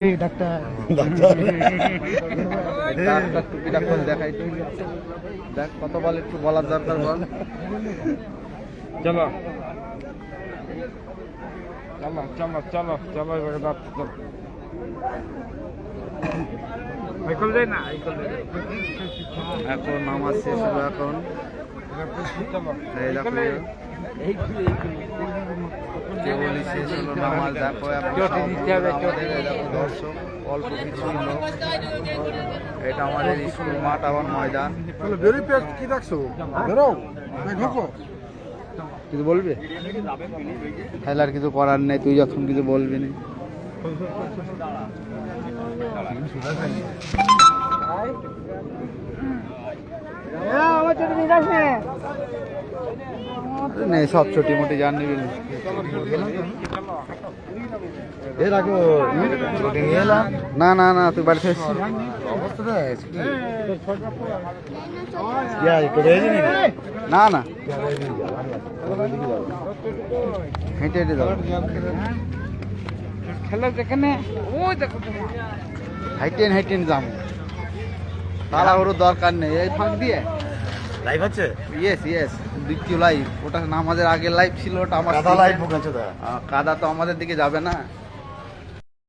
doctor টুপিটা খোল দেখাই তুই দেখ কত বল একটু বলার দরকার বল চলো চলো চলো চলো চলো এবারে দাঁত চলো এখন নামাজ শেষ হলো এখন এই দেখো কেবলই শেষ হলো নামাজ দেখো এখন দেখো দর্শক অল্প কিছু লোক এটা আমাদের স্কুল মাঠ আবার ময়দান কি দেখছো বেরো ঢোকো কিছু বলবি তাহলে আর কিছু করার নেই তুই যখন কিছু বলবি না নেই সব ছোটি মোটি জান নিবি না না না তুই বাড়িতে এসছিস না না হেঁটে হেঁটে যাবো খেলা যেখানে ওই দেখো হাইটেন হাইটেন যাম তাড়াহুড়োর দরকার নেই এই ফাঁক দিয়ে লাইভ আছে ইয়েস ইয়েস দ্বিতীয় লাইভ ওটা আমাদের আগের লাইভ ছিল ওটা আমার কাদা লাইভ ভুগেছে কাদা তো আমাদের দিকে যাবে না